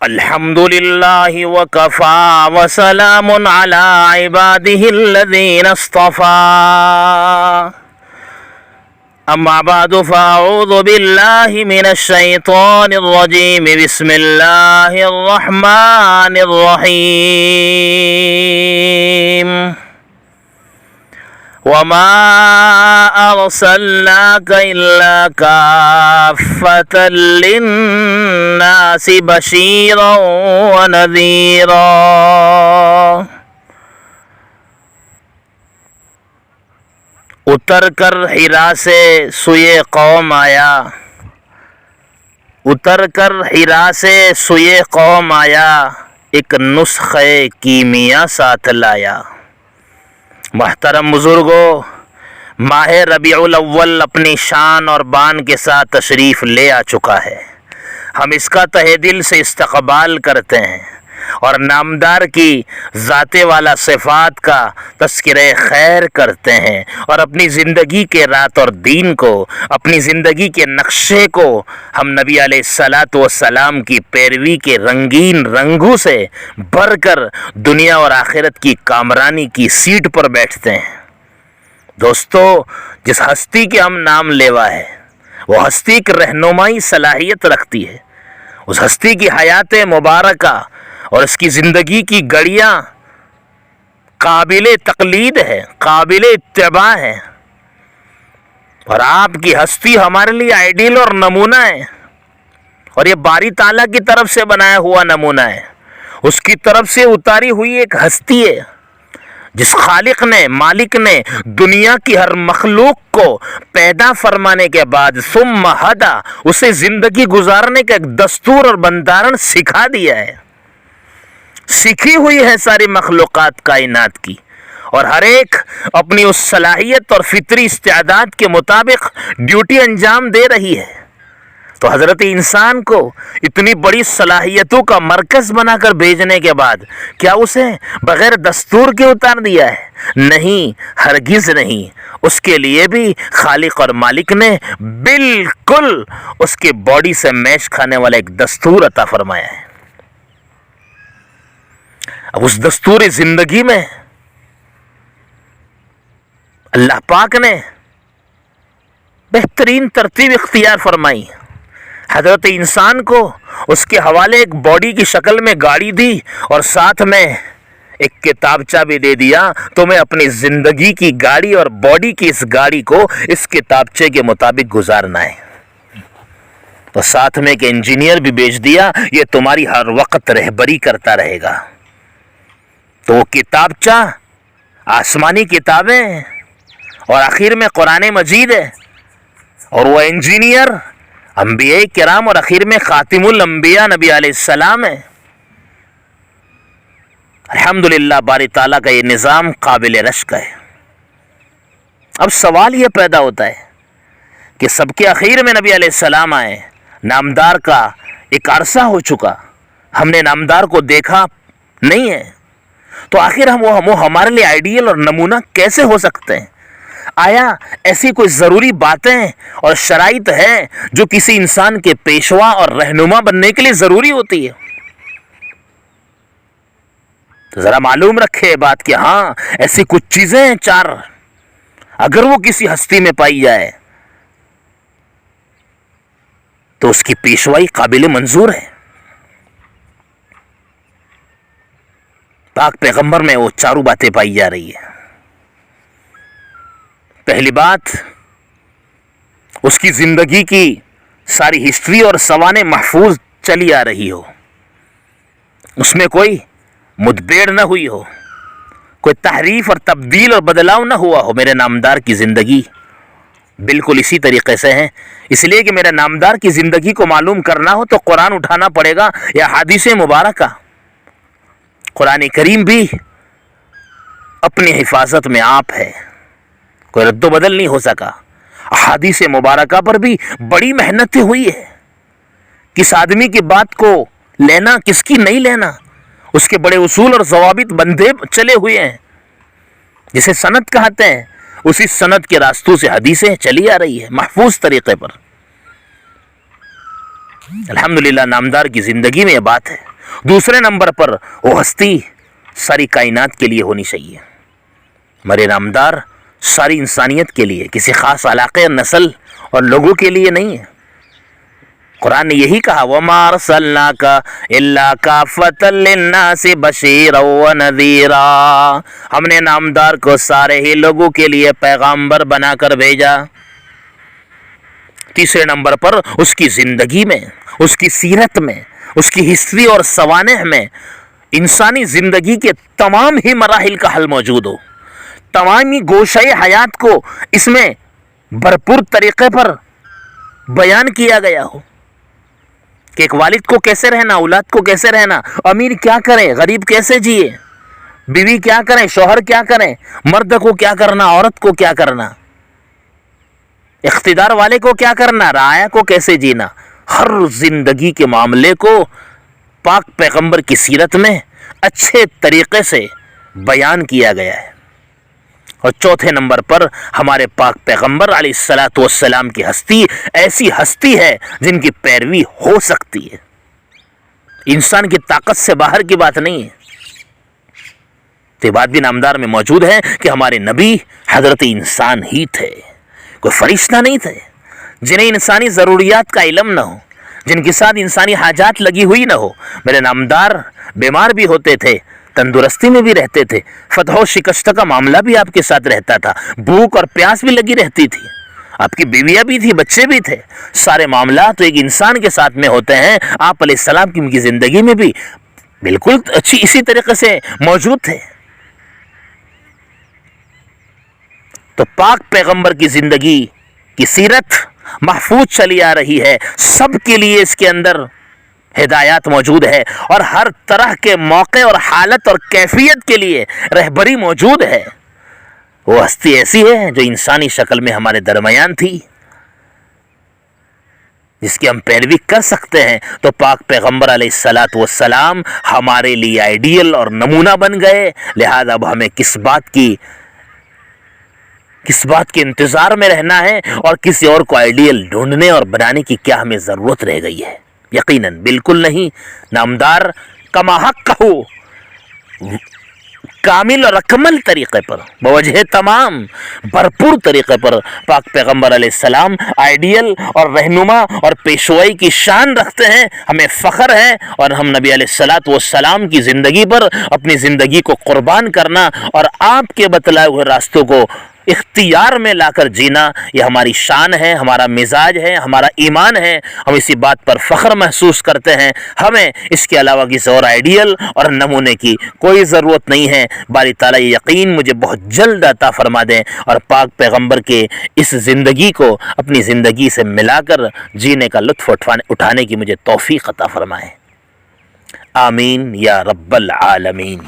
الحمد للہ وکفى وسلام علی عباده الذین اصطفى اما بعد فاعوذ باللہ من الشیطان الرجیم بسم اللہ الرحمن الرحیم وما أرسلناك إلا كافة للناس بشيرا ونذيرا اتر کر حرا سے سوئے قوم آیا، اتر کر حرا سے سوئے قوم آیا، ایک نسخہ کیمیا ساتھ لایا۔ محترم بزرگوں، ماہ ربیع الاول اپنی شان اور بان کے ساتھ تشریف لے آ چکا ہے۔ ہم اس کا تہہ دل سے استقبال کرتے ہیں اور نامدار کی ذات والا صفات کا تذکرہ خیر کرتے ہیں، اور اپنی زندگی کے رات اور دین کو، اپنی زندگی کے نقشے کو ہم نبی علیہ الصلاۃ والسلام کی پیروی کے رنگین رنگوں سے بھر کر دنیا اور آخرت کی کامرانی کی سیٹ پر بیٹھتے ہیں۔ دوستو، جس ہستی کے ہم نام لیوا ہے وہ ہستی ایک رہنمائی صلاحیت رکھتی ہے۔ اس ہستی کی حیات مبارکہ اور اس کی زندگی کی گڑیاں قابل تقلید ہے، قابل اتباع ہے، اور آپ کی ہستی ہمارے لیے آئیڈیل اور نمونہ ہے، اور یہ باری تعالیٰ کی طرف سے بنایا ہوا نمونہ ہے، اس کی طرف سے اتاری ہوئی ایک ہستی ہے۔ جس خالق نے، مالک نے دنیا کی ہر مخلوق کو پیدا فرمانے کے بعد ثم ہدا اسے زندگی گزارنے کا ایک دستور اور بندارن سکھا دیا ہے۔ سیکھی ہوئی ہے ساری مخلوقات کائنات کی، اور ہر ایک اپنی اس صلاحیت اور فطری استعداد کے مطابق ڈیوٹی انجام دے رہی ہے۔ تو حضرت انسان کو اتنی بڑی صلاحیتوں کا مرکز بنا کر بھیجنے کے بعد کیا اسے بغیر دستور کے اتار دیا ہے؟ نہیں، ہرگز نہیں۔ اس کے لیے بھی خالق اور مالک نے بالکل اس کے باڈی سے میچ کھانے والا ایک دستور عطا فرمایا ہے۔ اب اس دستور زندگی میں اللہ پاک نے بہترین ترتیب اختیار فرمائی۔ حضرت انسان کو اس کے حوالے ایک باڈی کی شکل میں گاڑی دی، اور ساتھ میں ایک کتابچہ بھی دے دیا، تمہیں اپنی زندگی کی گاڑی اور باڈی کی اس گاڑی کو اس کتابچے کے مطابق گزارنا ہے۔ تو ساتھ میں ایک انجینئر بھی بھیج دیا، یہ تمہاری ہر وقت رہبری کرتا رہے گا۔ تو وہ کتابچہ آسمانی کتابیں اور آخر میں قرآن مجید ہے، اور وہ انجینئر انبیاء کرام اور آخر میں خاتم الانبیاء نبی علیہ السلام ہے۔ الحمدللہ باری تعالیٰ کا یہ نظام قابل رشک ہے۔ اب سوال یہ پیدا ہوتا ہے کہ سب کے اخیر میں نبی علیہ السلام آئے، نامدار کا ایک عرصہ ہو چکا، ہم نے نامدار کو دیکھا نہیں ہے، تو آخر وہ ہمارے لیے آئیڈیل اور نمونہ کیسے ہو سکتے ہیں؟ آیا ایسی کوئی ضروری باتیں اور شرائط ہیں جو کسی انسان کے پیشوا اور رہنما بننے کے لیے ضروری ہوتی ہے؟ تو ذرا معلوم رکھے بات کہ ہاں ایسی کچھ چیزیں ہیں چار، اگر وہ کسی ہستی میں پائی جائے تو اس کی پیشوائی قابل منظور ہے۔ پاک پیغمبر میں وہ چاروں باتیں پائی جا رہی ہے۔ پہلی بات، اس کی زندگی کی ساری ہسٹری اور سوانح محفوظ چلی آ رہی ہو، اس میں کوئی مدبیر نہ ہوئی ہو، کوئی تحریف اور تبدیل اور بدلاؤ نہ ہوا ہو۔ میرے نامدار کی زندگی بالکل اسی طریقے سے ہے، اس لیے کہ میرے نامدار کی زندگی کو معلوم کرنا ہو تو قرآن اٹھانا پڑے گا یا حدیث مبارکہ۔ قرآن کریم بھی اپنی حفاظت میں آپ ہے، کوئی رد و بدل نہیں ہو سکا۔ احادیث مبارکہ پر بھی بڑی محنت ہوئی ہے، کس آدمی کی بات کو لینا کس کی نہیں لینا، اس کے بڑے اصول اور ضوابط بندھے چلے ہوئے ہیں، جسے سند کہتے ہیں۔ اسی سند کے راستوں سے حدیثیں چلی آ رہی ہے محفوظ طریقے پر۔ الحمدللہ نامدار کی زندگی میں یہ بات ہے. دوسرے نمبر پر وہ ہستی ساری کائنات کے لیے ہونی چاہیے. ہمارے نامدار ساری انسانیت کے لیے، کسی خاص علاقے، نسل اور لوگوں کے لیے نہیں ہے. قرآن نے یہی کہا وَمَا أَرْسَلْنَاكَ إِلَّا كَافَّةً لِلنَّاسِ بَشِيرًا وَنَذِيرًا. ہم نے نامدار کو سارے ہی لوگوں کے لیے پیغامبر بنا کر بھیجا. تیسرے نمبر پر اس کی زندگی میں، اس کی سیرت میں، اس کی ہسٹری اور سوانح میں انسانی زندگی کے تمام ہی مراحل کا حل موجود ہو. تمامی گوشۂ حیات کو اس میں بھرپور طریقے پر بیان کیا گیا ہو کہ ایک والد کو کیسے رہنا، اولاد کو کیسے رہنا، امیر کیا کرے، غریب کیسے جیے، بیوی کیا کریں، شوہر کیا کریں، مرد کو کیا کرنا، عورت کو کیا کرنا، اقتدار والے کو کیا کرنا، رعایا کو کیسے جینا. ہر زندگی کے معاملے کو پاک پیغمبر کی سیرت میں اچھے طریقے سے بیان کیا گیا ہے. اور چوتھے نمبر پر ہمارے پاک پیغمبر علیہ الصلوۃ والسلام کی ہستی ایسی ہستی ہے جن کی پیروی ہو سکتی ہے. انسان کی طاقت سے باہر کی بات نہیں ہے. تو یہ بات بھی نامدار میں موجود ہے کہ ہمارے نبی حضرت انسان ہی تھے، کوئی فرشتہ نہیں تھے. جنہیں انسانی ضروریات کا علم نہ ہو، جن کے ساتھ انسانی حاجات لگی ہوئی نہ ہو. میرے نامدار بیمار بھی ہوتے تھے، تندرستی میں بھی رہتے تھے، فتح و شکست کا معاملہ بھی آپ کے ساتھ رہتا تھا، بھوک اور پیاس بھی لگی رہتی تھی، آپ کی بیویاں بھی تھی، بچے بھی تھے. سارے معاملات تو ایک انسان کے ساتھ میں ہوتے ہیں. آپ علیہ السلام کی زندگی میں بھی بالکل اچھی اسی طریقے سے موجود تھے. تو پاک پیغمبر کی زندگی کی سیرت محفوظ چلی آ رہی ہے. سب کے لیے اس کے اندر ہدایات موجود ہے اور ہر طرح کے موقع اور حالت اور کیفیت کے لیے رہبری موجود ہے. وہ ہستی ایسی ہے جو انسانی شکل میں ہمارے درمیان تھی، جس کی ہم پیروی کر سکتے ہیں. تو پاک پیغمبر علیہ الصلوۃ والسلام ہمارے لیے آئیڈیل اور نمونہ بن گئے. لہذا اب ہمیں کس بات کے انتظار میں رہنا ہے اور کسی اور کو آئیڈیل ڈھونڈنے اور بنانے کی کیا ہمیں ضرورت رہ گئی ہے؟ یقیناً بالکل نہیں. نامدار کما حق کہو، کامل اور اکمل طریقے پر، بوجہ تمام، بھرپور طریقے پر پاک پیغمبر علیہ السلام آئیڈیل اور رہنما اور پیشوائی کی شان رکھتے ہیں. ہمیں فخر ہے اور ہم نبی علیہ الصلوۃ والسلام کی زندگی پر اپنی زندگی کو قربان کرنا اور آپ کے بتلائے ہوئے راستوں کو اختیار میں لا کر جینا، یہ ہماری شان ہے، ہمارا مزاج ہے، ہمارا ایمان ہے. ہم اسی بات پر فخر محسوس کرتے ہیں. ہمیں اس کے علاوہ کسی اور آئیڈیل اور نمونے کی کوئی ضرورت نہیں ہے. باری تعالیٰ یہ یقین مجھے بہت جلد عطا فرما دیں اور پاک پیغمبر کے اس زندگی کو اپنی زندگی سے ملا کر جینے کا لطف اٹھانے کی مجھے توفیق عطا فرمائیں. آمین یا رب العالمین.